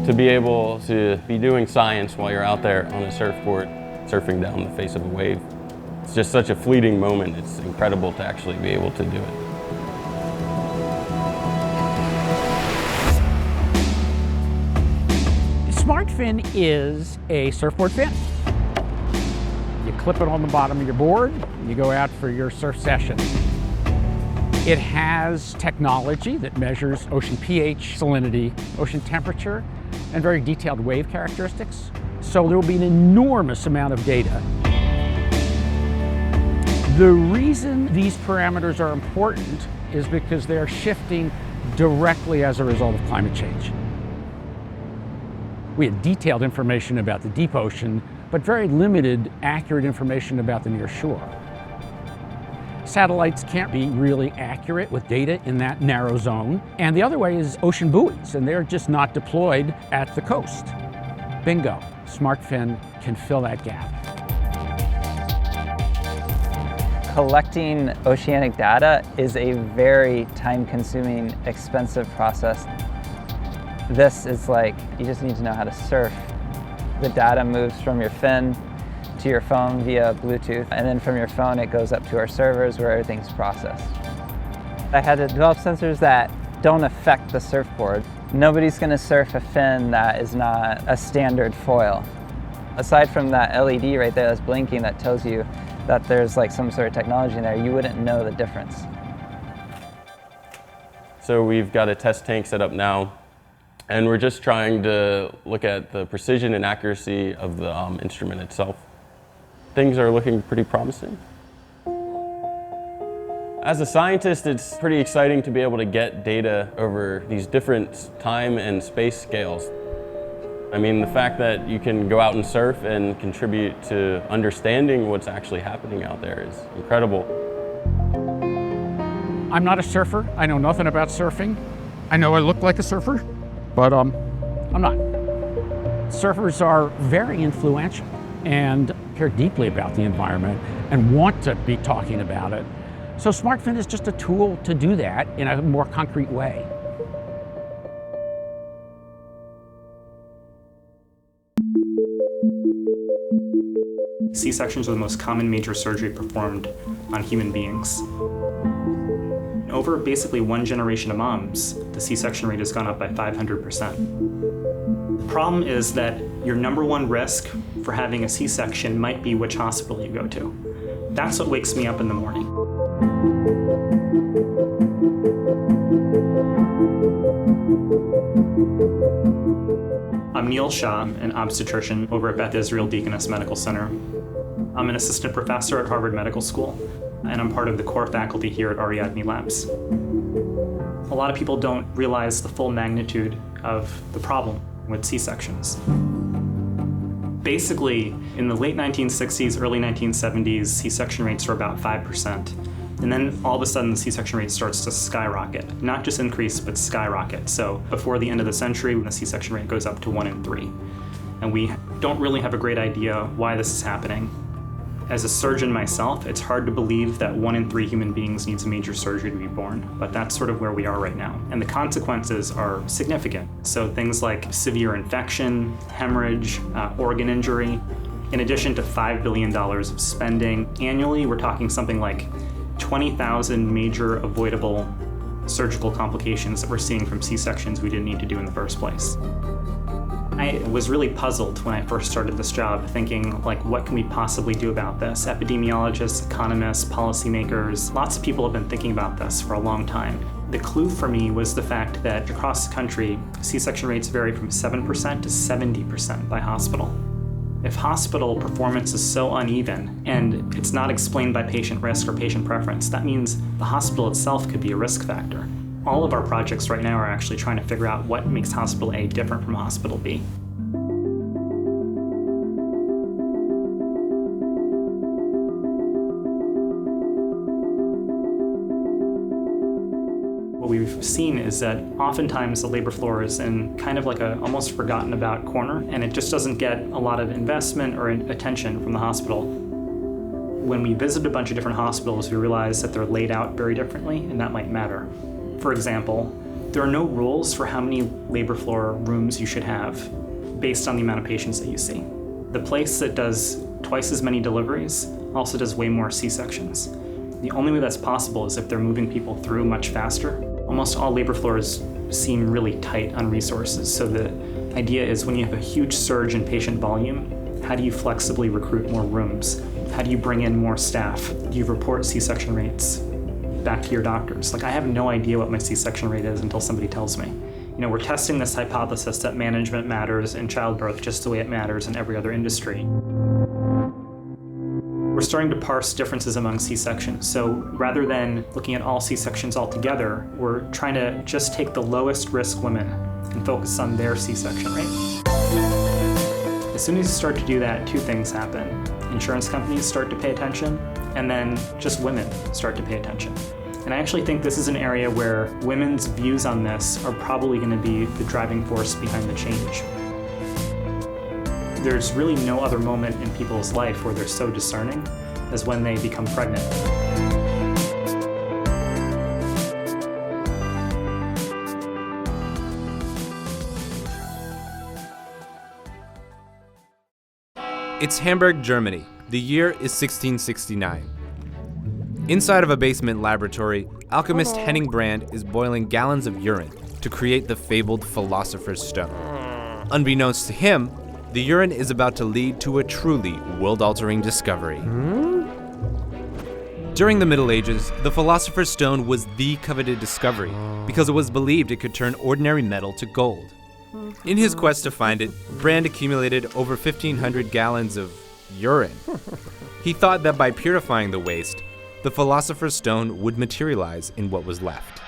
to be able to be doing science while you're out there on a surfboard, surfing down the face of a wave. It's just such a fleeting moment. It's incredible to actually be able to do it. SmartFin is a surfboard fin. You clip it on the bottom of your board, and you go out for your surf session. It has technology that measures ocean pH, salinity, ocean temperature, and very detailed wave characteristics. So there will be an enormous amount of data. The reason these parameters are important is because they are shifting directly as a result of climate change. We had detailed information about the deep ocean, but very limited accurate information about the near shore. Satellites can't be really accurate with data in that narrow zone. And the other way is ocean buoys, and they're just not deployed at the coast. Bingo, SmartFin can fill that gap. Collecting oceanic data is a very time-consuming, expensive process. This is like, you just need to know how to surf. The data moves from your fin to your phone via Bluetooth, and then from your phone it goes up to our servers where everything's processed. I had to develop sensors that don't affect the surfboard. Nobody's going to surf a fin that is not a standard foil. Aside from that LED right there that's blinking that tells you that there's like some sort of technology in there, you wouldn't know the difference. So we've got a test tank set up now, and we're just trying to look at the precision and accuracy of the instrument itself. Things are looking pretty promising. As a scientist, it's pretty exciting to be able to get data over these different time and space scales. I mean, the fact that you can go out and surf and contribute to understanding what's actually happening out there is incredible. I'm not a surfer. I know nothing about surfing. I know I look like a surfer, but I'm not. Surfers are very influential and care deeply about the environment and want to be talking about it. So SmartFin is just a tool to do that in a more concrete way. C-sections are the most common major surgery performed on human beings. Over basically one generation of moms, the C-section rate has gone up by 500%. The problem is that your number one risk for having a C-section might be which hospital you go to. That's what wakes me up in the morning. I'm Neil Shah, an obstetrician over at Beth Israel Deaconess Medical Center. I'm an assistant professor at Harvard Medical School, and I'm part of the core faculty here at Ariadne Labs. A lot of people don't realize the full magnitude of the problem with C-sections. Basically, in the late 1960s, early 1970s, C-section rates were about 5%. And then all of a sudden, the C-section rate starts to skyrocket. Not just increase, but skyrocket. So before the end of the century, the C-section rate goes up to 1 in 3. And we don't really have a great idea why this is happening. As a surgeon myself, it's hard to believe that 1 in 3 human beings needs a major surgery to be born, but that's sort of where we are right now. And the consequences are significant. So things like severe infection, hemorrhage, organ injury. In addition to $5 billion of spending annually, we're talking something like 20,000 major avoidable surgical complications that we're seeing from C-sections we didn't need to do in the first place. I was really puzzled when I first started this job, thinking, like, what can we possibly do about this? Epidemiologists, economists, policymakers, lots of people have been thinking about this for a long time. The clue for me was the fact that across the country, C-section rates vary from 7% to 70% by hospital. If hospital performance is so uneven and it's not explained by patient risk or patient preference, that means the hospital itself could be a risk factor. All of our projects right now are actually trying to figure out what makes Hospital A different from Hospital B. What we've seen is that oftentimes the labor floor is in kind of like a almost forgotten about corner, and it just doesn't get a lot of investment or attention from the hospital. When we visit a bunch of different hospitals, we realize that they're laid out very differently, and that might matter. For example, There are no rules for how many labor floor rooms you should have based on the amount of patients that you see. The place that does twice as many deliveries also does way more C-sections. The only way that's possible is if they're moving people through much faster. Almost all labor floors seem really tight on resources, so the idea is when you have a huge surge in patient volume, how do you flexibly recruit more rooms? How do you bring in more staff? Do you report C-section rates back to your doctors? Like, I have no idea what my C-section rate is until somebody tells me. We're testing this hypothesis that management matters in childbirth just the way it matters in every other industry. We're starting to parse differences among C-sections. So rather than looking at all C-sections altogether, we're trying to just take the lowest risk women and focus on their C-section rate. As soon as you start to do that, two things happen. Insurance companies start to pay attention, and then just women start to pay attention. And I actually think this is an area where women's views on this are probably going to be the driving force behind the change. There's really no other moment in people's life where they're so discerning as when they become pregnant. It's Hamburg, Germany. The year is 1669. Inside of a basement laboratory, alchemist Henning Brand is boiling gallons of urine to create the fabled Philosopher's Stone. Unbeknownst to him, the urine is about to lead to a truly world-altering discovery. During the Middle Ages, the Philosopher's Stone was the coveted discovery because it was believed it could turn ordinary metal to gold. In his quest to find it, Brand accumulated over 1,500 gallons of urine. He thought that by purifying the waste, the Philosopher's Stone would materialize in what was left.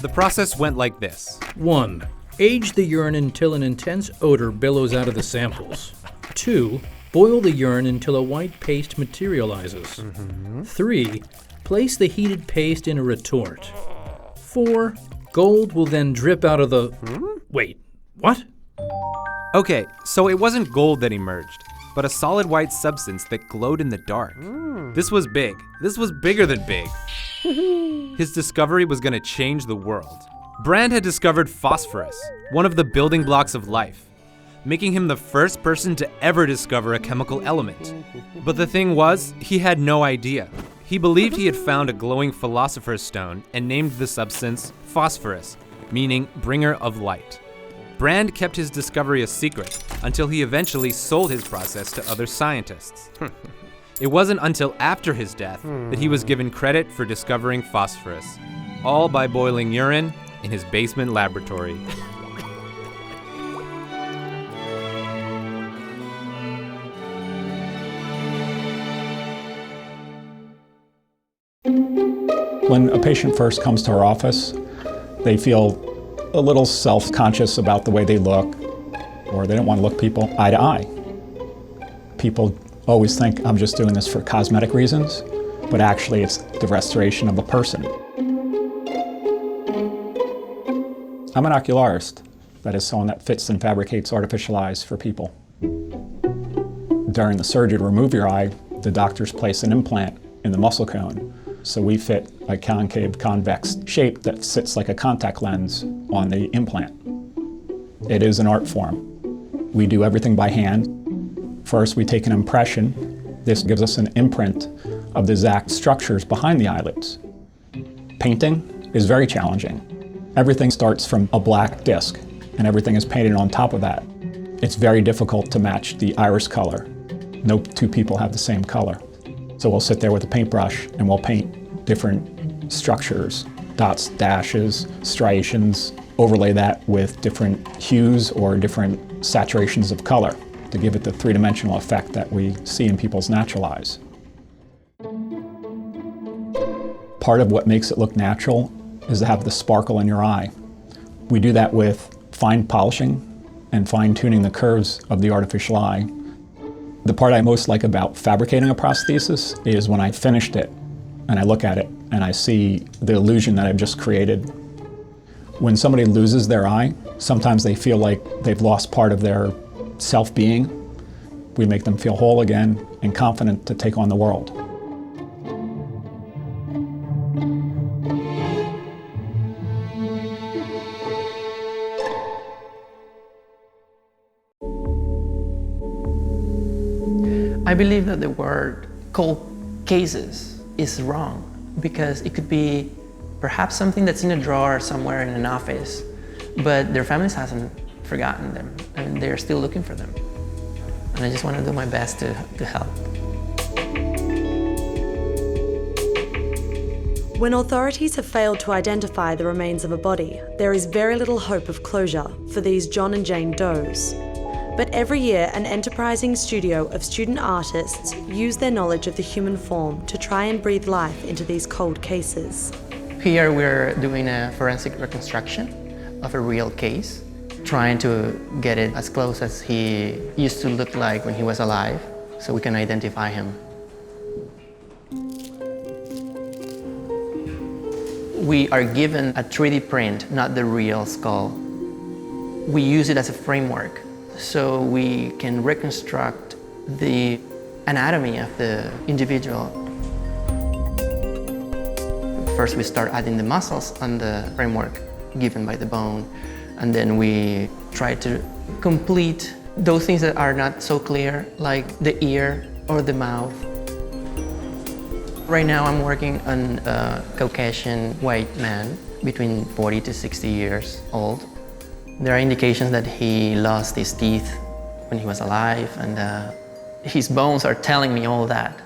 The process went like this. 1. Age the urine until an intense odor billows out of the samples. 2. Boil the urine until a white paste materializes. 3. Place the heated paste in a retort. 4. Gold will then drip out of the... Wait, what? Okay, so it wasn't gold that emerged, but a solid white substance that glowed in the dark. This was big. This was bigger than big. His discovery was going to change the world. Brand had discovered phosphorus, one of the building blocks of life, making him the first person to ever discover a chemical element. But the thing was, he had no idea. He believed he had found a glowing philosopher's stone and named the substance phosphorus, meaning bringer of light. Brand kept his discovery a secret until he eventually sold his process to other scientists. It wasn't until after his death that he was given credit for discovering phosphorus, all by boiling urine in his basement laboratory. When a patient first comes to our office, they feel a little self-conscious about the way they look, or they don't want to look people eye to eye. People always think I'm just doing this for cosmetic reasons, but actually it's the restoration of a person. I'm an ocularist, that is someone that fits and fabricates artificial eyes for people. During the surgery to remove your eye, the doctors place an implant in the muscle cone. So we fit a concave, convex shape that sits like a contact lens on the implant. It is an art form. We do everything by hand. First, we take an impression. This gives us an imprint of the exact structures behind the eyelids. Painting is very challenging. Everything starts from a black disc, and everything is painted on top of that. It's very difficult to match the iris color. No two people have the same color. So we'll sit there with a paintbrush and we'll paint different structures, dots, dashes, striations, overlay that with different hues or different saturations of color to give it the three-dimensional effect that we see in people's natural eyes. Part of what makes it look natural is to have the sparkle in your eye. We do that with fine polishing and fine-tuning the curves of the artificial eye. The part I most like about fabricating a prosthesis is when I finished it and I look at it and I see the illusion that I've just created. When somebody loses their eye, sometimes they feel like they've lost part of their self-being. We make them feel whole again and confident to take on the world. I believe that the word cold cases is wrong, because it could be perhaps something that's in a drawer somewhere in an office, but their families hasn't forgotten them and they're still looking for them. And I just want to do my best to help. When authorities have failed to identify the remains of a body, there is very little hope of closure for these John and Jane Does. But every year, an enterprising studio of student artists use their knowledge of the human form to try and breathe life into these cold cases. Here we're doing a forensic reconstruction of a real case, trying to get it as close as he used to look like when he was alive, so we can identify him. We are given a 3D print, not the real skull. We use it as a framework, so we can reconstruct the anatomy of the individual. First, we start adding the muscles on the framework given by the bone, and then we try to complete those things that are not so clear, like the ear or the mouth. Right now, I'm working on a Caucasian white man between 40 to 60 years old. There are indications that he lost his teeth when he was alive, and his bones are telling me all that.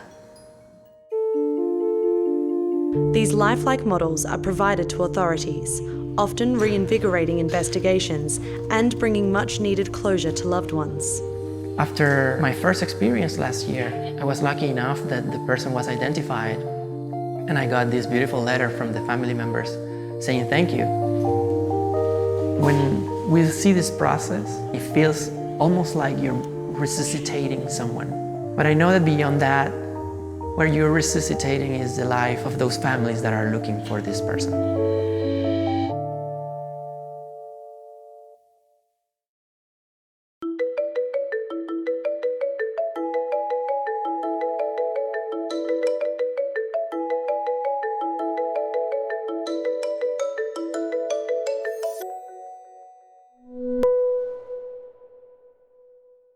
These lifelike models are provided to authorities, often reinvigorating investigations and bringing much-needed closure to loved ones. After my first experience last year, I was lucky enough that the person was identified, and I got this beautiful letter from the family members saying thank you. When we see this process, it feels almost like you're resuscitating someone. But I know that beyond that, what you're resuscitating is the life of those families that are looking for this person.